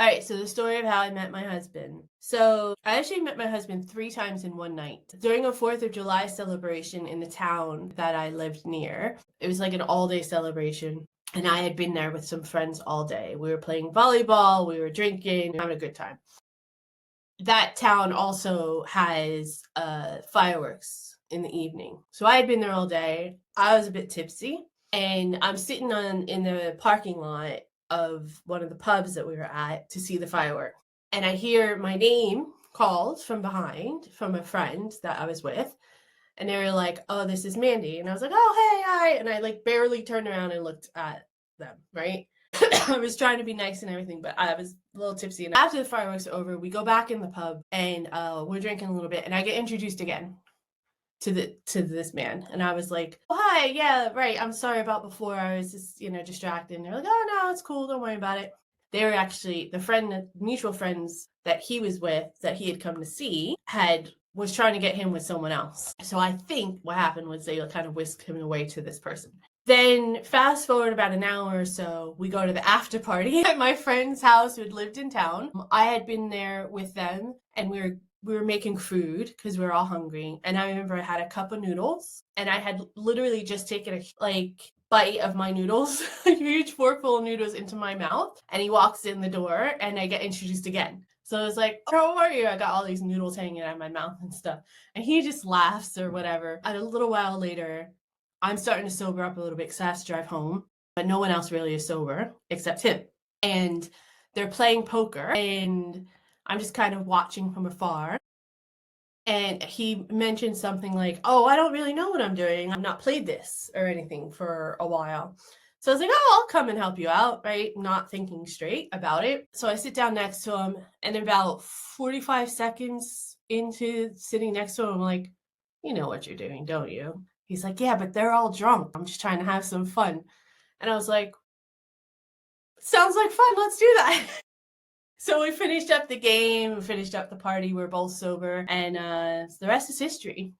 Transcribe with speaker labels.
Speaker 1: All right, so the story of how I met my husband. So I actually met my husband 3 times in one night. During a 4th of July celebration in the town that I lived near. It was like an all-day celebration. And I had been there with some friends all day. We were playing volleyball, we were drinking, having a good time. That town also has fireworks in the evening. So I had been there all day. I was a bit tipsy, and I'm sitting in the parking lot of one of the pubs that we were at to see the firework. And I hear my name called from behind from a friend that I was with. And they were like, "Oh, this is Mandy." And I was like, "Oh, hey, hi." And I like barely turned around and looked at them, right? I was trying to be nice and everything, but I was a little tipsy. And after the fireworks are over, we go back in the pub and we're drinking a little bit, and I get introduced again to this man. And I was like, "Oh, hi, yeah, right. I'm sorry about before. I was just, distracted." And they're like, "Oh no, it's cool. Don't worry about it." They were actually mutual friends that he was with, that he had come to see, was trying to get him with someone else. So I think what happened was they kind of whisked him away to this person. Then fast forward about an hour or so, we go to the after party at my friend's house who had lived in town. I had been there with them, and we were making food because we were all hungry. And I remember I had a cup of noodles, and I had literally just taken a bite of my noodles, a huge forkful of noodles into my mouth. And he walks in the door, and I get introduced again. So I was like, "How are you?" I got all these noodles hanging out of my mouth and stuff. And he just laughs or whatever. And a little while later, I'm starting to sober up a little bit because I have to drive home, but no one else really is sober except him. And they're playing poker, and I'm just kind of watching from afar. And he mentioned something like, "Oh, I don't really know what I'm doing. I've not played this or anything for a while." So I was like, "Oh, I'll come and help you out," right? Not thinking straight about it. So I sit down next to him, and about 45 seconds into sitting next to him, I'm like, "You know what you're doing, don't you?" He's like, "Yeah, but they're all drunk. I'm just trying to have some fun." And I was like, "Sounds like fun. Let's do that." So we finished up the game, we finished up the party. We're both sober, and the rest is history.